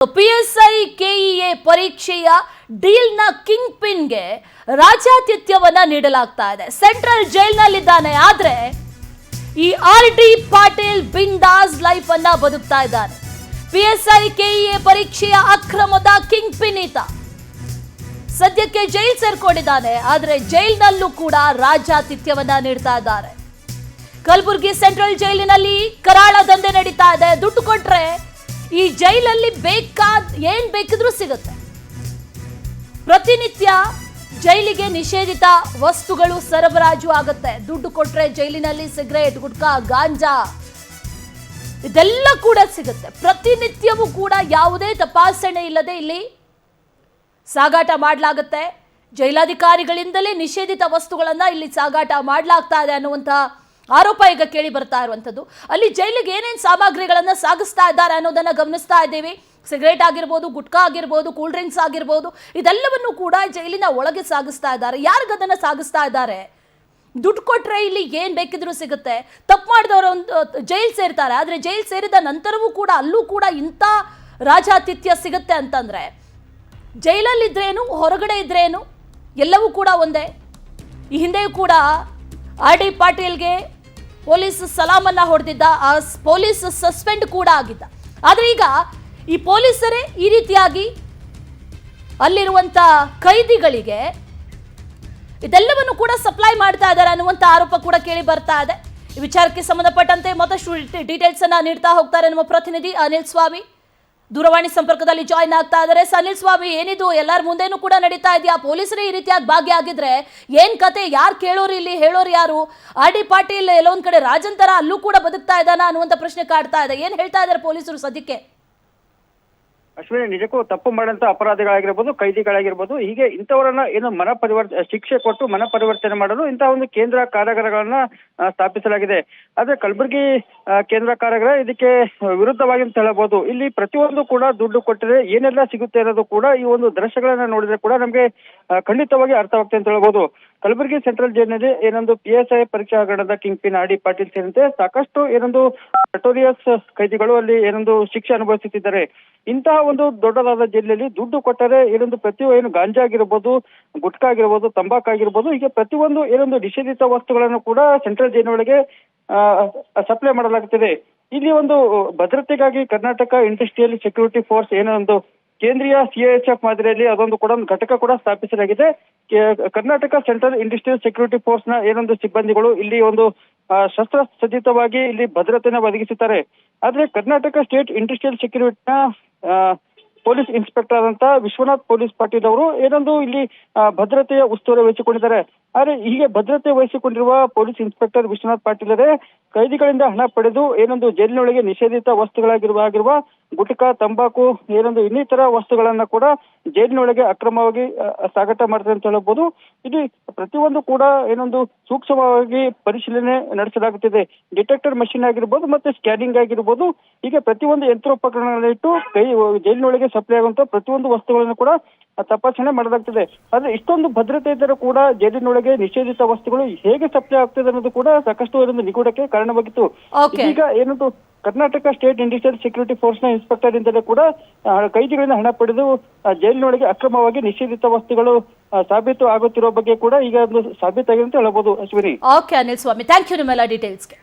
PSI KEA ಪರೀಕ್ಷೆಯ ಡೀಲ್ನ king ಪಿನ್ಗೆ ರಾಜ್ಯಾತಿಥ್ಯವನ್ನ ನೀಡಲಾಗ್ತಾ ಇದೆ. ಸೆಂಟ್ರಲ್ ಜೈಲ್ನಲ್ಲಿದ್ದಾನೆ, ಆದ್ರೆ ಈ RD ಪಾಟೀಲ್ ಬಿಂದಾಸ್ ಲೈಫ್ ಅನ್ನ ಬದುಕ್ತಾ ಇದ್ದಾನೆ. PSI KEA ಪರೀಕ್ಷೆಯ ಅಕ್ರಮದ ಕಿಂಗ್ ಪಿನ್ ಈತ ಸದ್ಯಕ್ಕೆ ಜೈಲ್ ಸೇರ್ಕೊಂಡಿದ್ದಾನೆ, ಆದ್ರೆ ಜೈಲ್ನಲ್ಲೂ ಕೂಡ ರಾಜ್ಯಾತಿಥ್ಯವನ್ನ ನೀಡ್ತಾ ಇದ್ದಾರೆ. ಕಲಬುರಗಿ ಸೆಂಟ್ರಲ್ ಜೈಲಿನಲ್ಲಿ ಕರಾಳ ದಂಧೆ ನಡೀತಾ ಇದೆ. ದುಡ್ಡು ಕೊಟ್ರೆ ಈ ಜೈಲಲ್ಲಿ ಏನ್ ಬೇಕಿದ್ರೂ ಸಿಗುತ್ತೆ. ಪ್ರತಿನಿತ್ಯ ಜೈಲಿಗೆ ನಿಷೇಧಿತ ವಸ್ತುಗಳು ಸರಬರಾಜು ಆಗುತ್ತೆ. ದುಡ್ಡು ಕೊಟ್ರೆ ಜೈಲಿನಲ್ಲಿ ಸಿಗರೇಟ್, ಗುಟ್ಕಾ, ಗಾಂಜಾ ಇದೆಲ್ಲ ಕೂಡ ಸಿಗುತ್ತೆ. ಪ್ರತಿನಿತ್ಯವೂ ಕೂಡ ಯಾವುದೇ ತಪಾಸಣೆ ಇಲ್ಲದೆ ಇಲ್ಲಿ ಸಾಗಾಟ ಮಾಡಲಾಗುತ್ತೆ. ಜೈಲಾಧಿಕಾರಿಗಳಿಂದಲೇ ನಿಷೇಧಿತ ವಸ್ತುಗಳನ್ನ ಇಲ್ಲಿ ಸಾಗಾಟ ಮಾಡಲಾಗ್ತಾ ಇದೆ ಅನ್ನುವಂಥ ಆರೋಪ ಈಗ ಕೇಳಿ ಬರ್ತಾ ಇರುವಂಥದ್ದು. ಅಲ್ಲಿ ಜೈಲಿಗೆ ಏನೇನು ಸಾಮಗ್ರಿಗಳನ್ನ ಸಾಗಿಸ್ತಾ ಇದ್ದಾರೆ ಅನ್ನೋದನ್ನ ಗಮನಿಸ್ತಾ ಇದ್ದೀವಿ. ಸಿಗರೇಟ್ ಆಗಿರ್ಬೋದು, ಗುಟ್ಕಾ ಆಗಿರ್ಬೋದು, ಕೂಲ್ ಡ್ರಿಂಕ್ಸ್ ಆಗಿರ್ಬೋದು, ಇದೆಲ್ಲವನ್ನು ಕೂಡ ಜೈಲಿನ ಒಳಗೆ ಸಾಗಿಸ್ತಾ ಇದ್ದಾರೆ. ಯಾರಿಗದನ್ನ ಸಾಗಿಸ್ತಾ ಇದ್ದಾರೆ? ದುಡ್ಡು ಕೊಟ್ರೆ ಇಲ್ಲಿ ಏನ್ ಬೇಕಿದ್ರೂ ಸಿಗುತ್ತೆ. ತಪ್ಪು ಮಾಡಿದವರು ಒಂದು ಜೈಲ್ ಸೇರ್ತಾರೆ, ಆದ್ರೆ ಜೈಲ್ ಸೇರಿದ ನಂತರವೂ ಕೂಡ ಅಲ್ಲೂ ಕೂಡ ಇಂಥ ರಾಜಾತಿಥ್ಯ ಸಿಗುತ್ತೆ ಅಂತಂದ್ರೆ ಜೈಲಲ್ಲಿದ್ರೇನು ಹೊರಗಡೆ ಇದ್ರೇನು ಎಲ್ಲವೂ ಕೂಡ ಒಂದೇ. ಈ ಹಿಂದೆಯೂ ಕೂಡ RD ಪಾಟೀಲ್ಗೆ ಪೊಲೀಸ್ ಸಲಾಮನ್ನ ಹೊಡೆದಿದ್ದ, ಆ ಪೊಲೀಸ್ ಸಸ್ಪೆಂಡ್ ಕೂಡ ಆಗಿದ್ದ. ಆದ್ರೆ ಈಗ ಈ ಪೊಲೀಸರೇ ಈ ರೀತಿಯಾಗಿ ಅಲ್ಲಿರುವಂತ ಕೈದಿಗಳಿಗೆ ಇದೆಲ್ಲವನ್ನು ಕೂಡ ಸಪ್ಲೈ ಮಾಡ್ತಾ ಇದ್ದಾರೆ ಅನ್ನುವಂತ ಆರೋಪ ಕೂಡ ಕೇಳಿ ಬರ್ತಾ ಇದೆ. ಈ ವಿಚಾರಕ್ಕೆ ಸಂಬಂಧಪಟ್ಟಂತೆ ಮತ್ತಷ್ಟು ಡೀಟೇಲ್ಸ್ ಅನ್ನ ನೀಡ್ತಾ ಹೋಗ್ತಾರೆ ನಮ್ಮ ಪ್ರತಿನಿಧಿ ಅನಿಲ್ ಸ್ವಾಮಿ. ದೂರವಾಣಿ ಸಂಪರ್ಕದಲ್ಲಿ ಜಾಯಿನ್ ಆಗ್ತಾ ಇದ್ದಾರೆ. ಅನಿಲ್ ಸ್ವಾಮಿ, ಏನಿದು ಎಲ್ಲರ ಮುಂದೆನೂ ಕೂಡ ನಡೀತಾ ಇದೆಯಾ? ಪೊಲೀಸರೇ ಈ ರೀತಿಯಾಗಿ ಭಾಗಿಯಾಗಿದ್ರೆ ಏನ್ ಕತೆ? ಯಾರು ಕೇಳೋರು ಇಲ್ಲಿ? ಹೇಳೋರು ಯಾರು? RD ಪಾಟೀಲ್ ಎಲ್ಲೊಂದ್ ಕಡೆ ರಾಜಂತರ ಅಲ್ಲೂ ಕೂಡ ಬದುಕ್ತಾ ಇದ್ದಾನ ಅನ್ನುವಂಥ ಪ್ರಶ್ನೆ ಕಾಡ್ತಾ ಇದೆ. ಏನ್ ಹೇಳ್ತಾ ಇದ್ದಾರೆ ಪೊಲೀಸರು ಸದ್ಯಕ್ಕೆ? ಅಶ್ವಿನಿ, ನಿಜಕ್ಕೂ ತಪ್ಪು ಮಾಡಂತ ಅಪರಾಧಿಗಳಾಗಿರ್ಬೋದು, ಕೈದಿಗಳಾಗಿರ್ಬೋದು, ಹೀಗೆ ಇಂಥವರನ್ನ ಏನು ಶಿಕ್ಷೆ ಕೊಟ್ಟು ಮನ ಪರಿವರ್ತನೆ ಮಾಡಲು ಇಂತಹ ಒಂದು ಕೇಂದ್ರ ಕಾರಾಗೃಹಗಳನ್ನ ಸ್ಥಾಪಿಸಲಾಗಿದೆ. ಆದ್ರೆ ಕಲಬುರಗಿ ಕೇಂದ್ರ ಕಾರಾಗೃಹ ಇದಕ್ಕೆ ವಿರುದ್ಧವಾಗಿ ಅಂತ ಹೇಳಬಹುದು. ಇಲ್ಲಿ ಪ್ರತಿಯೊಂದು ಕೂಡ ದುಡ್ಡು ಕೊಟ್ಟರೆ ಏನೆಲ್ಲ ಸಿಗುತ್ತೆ ಅನ್ನೋದು ಕೂಡ ಈ ಒಂದು ದೃಶ್ಯಗಳನ್ನ ನೋಡಿದ್ರೆ ಕೂಡ ನಮ್ಗೆ ಖಂಡಿತವಾಗಿ ಅರ್ಥವಾಗ್ತದೆ ಅಂತ ಹೇಳ್ಬೋದು. ಕಲಬುರಗಿ ಸೆಂಟ್ರಲ್ ಜೈಲಿನಲ್ಲಿ ಏನೊಂದು PSI ಪರೀಕ್ಷಾ ಹಗರಣದ ಕಿಂಗ್ ಪಿನ್ RD ಪಾಟೀಲ್ ಸೇರಿದಂತೆ ಸಾಕಷ್ಟು ಏನೊಂದು ನಟೋರಿಯಸ್ ಕೈದಿಗಳು ಅಲ್ಲಿ ಏನೊಂದು ಶಿಕ್ಷೆ ಅನುಭವಿಸುತ್ತಿದ್ದಾರೆ. ಇಂತಹ ಒಂದು ದೊಡ್ಡದಾದ ಜೈಲಿನಲ್ಲಿ ದುಡ್ಡು ಕೊಟ್ಟರೆ ಏನೊಂದು ಏನು ಗಾಂಜಾ ಆಗಿರ್ಬೋದು, ಗುಟ್ಕಾ ಆಗಿರ್ಬೋದು, ತಂಬಾಕು ಆಗಿರ್ಬೋದು, ಹೀಗೆ ಪ್ರತಿಯೊಂದು ಏನೊಂದು ನಿಷೇಧಿತ ವಸ್ತುಗಳನ್ನು ಕೂಡ ಸೆಂಟ್ರಲ್ ಜೈಲಿನೊಳಗೆ ಸಪ್ಲೈ ಮಾಡಲಾಗುತ್ತದೆ. ಇಲ್ಲಿ ಒಂದು ಭದ್ರತೆಗಾಗಿ ಕರ್ನಾಟಕ ಇಂಡಸ್ಟ್ರಿಯಲ್ ಸೆಕ್ಯೂರಿಟಿ ಫೋರ್ಸ್ ಏನೋ ಒಂದು ಕೇಂದ್ರೀಯ CISF ಮಾದರಿಯಲ್ಲಿ ಅದೊಂದು ಕೂಡ ಒಂದು ಘಟಕ ಕೂಡ ಸ್ಥಾಪಿಸಲಾಗಿದೆ. Karnataka central industrial security force ನ ಏನೊಂದು ಸಿಬ್ಬಂದಿಗಳು ಇಲ್ಲಿ ಒಂದು ಶಸ್ತ್ರಸಜ್ಜಿತವಾಗಿ ಇಲ್ಲಿ ಭದ್ರತೆಯನ್ನು ಒದಗಿಸುತ್ತಾರೆ. ಆದ್ರೆ ಕರ್ನಾಟಕ ಸ್ಟೇಟ್ ಇಂಡಸ್ಟ್ರಿಯಲ್ ಸೆಕ್ಯೂರಿಟಿನ ಪೊಲೀಸ್ ಇನ್ಸ್ಪೆಕ್ಟರ್ ಆದಂತ ವಿಶ್ವನಾಥ್ ಪೊಲೀಸ್ ಪಾಟೀಲ್ ಅವರು ಏನೊಂದು ಇಲ್ಲಿ ಭದ್ರತೆಯ ಉಸ್ತುವಾರಿ ವಹಿಸಿಕೊಂಡಿದ್ದಾರೆ. ಆದ್ರೆ ಹೀಗೆ ಭದ್ರತೆ ವಹಿಸಿಕೊಂಡಿರುವ ಪೊಲೀಸ್ ಇನ್ಸ್ಪೆಕ್ಟರ್ ವಿಶ್ವನಾಥ್ ಪಾಟೀಲರೇ ಕೈದಿಗಳಿಂದ ಹಣ ಪಡೆದು ಏನೊಂದು ಜೈಲಿನೊಳಗೆ ನಿಷೇಧಿತ ವಸ್ತುಗಳಾಗಿರುವ ಗುಟ್ಕಾ, ತಂಬಾಕು, ಏನೊಂದು ಇನ್ನಿತರ ವಸ್ತುಗಳನ್ನ ಕೂಡ ಜೈಲಿನೊಳಗೆ ಅಕ್ರಮವಾಗಿ ಸಾಗಾಟ ಮಾಡ್ತಾರೆ ಅಂತ ಹೇಳಬಹುದು. ಇಲ್ಲಿ ಪ್ರತಿಯೊಂದು ಕೂಡ ಏನೊಂದು ಸೂಕ್ಷ್ಮವಾಗಿ ಪರಿಶೀಲನೆ ನಡೆಸಲಾಗುತ್ತಿದೆ. ಡಿಟೆಕ್ಟರ್ ಮಷಿನ್ ಆಗಿರ್ಬೋದು, ಮತ್ತೆ ಸ್ಕ್ಯಾನಿಂಗ್ ಆಗಿರ್ಬೋದು, ಹೀಗೆ ಪ್ರತಿಯೊಂದು ಯಂತ್ರೋಪಕರಣಗಳನ್ನ ಇಟ್ಟು ಜೈಲಿನೊಳಗೆ ಸಪ್ಲೈ ಆಗುವಂತ ಪ್ರತಿಯೊಂದು ವಸ್ತುಗಳನ್ನು ಕೂಡ ತಪಾಸಣೆ ಮಾಡಲಾಗ್ತದೆ. ಆದ್ರೆ ಇಷ್ಟೊಂದು ಭದ್ರತೆ ಇದ್ದರೂ ಕೂಡ ಜೈಲಿನೊಳಗೆ ನಿಷೇಧಿತ ವಸ್ತುಗಳು ಹೇಗೆ ಸಪ್ಲೈ ಆಗ್ತದೆ ಅನ್ನೋದು ಕೂಡ ಸಾಕಷ್ಟು ಒಂದು ನಿಗೂಢಕ್ಕೆ ಕಾರಣವಾಗಿತ್ತು. ಈಗ ಏನಂತೂ Karnataka state industrial security force ನ ಇನ್ಸ್ಪೆಕ್ಟರ್ ಇಂದಲೇ ಕೂಡ ಕೈದಿಗಳಿಂದ ಹಣ ಪಡೆದು ಜೈಲಿನೊಳಗೆ ಅಕ್ರಮವಾಗಿ ನಿಷೇಧಿತ ವಸ್ತುಗಳು ಸಾಬೀತು ಆಗುತ್ತಿರುವ ಬಗ್ಗೆ ಕೂಡ ಈಗ ಒಂದು ಸಾಬೀತಾಗಿದೆ ಅಂತ ಹೇಳಬಹುದು. Ashwini. Okay Anil Swami, thank you ನಿಮ್ಮೆಲ್ಲ ಡೀಟೇಲ್ಸ್ಗೆ.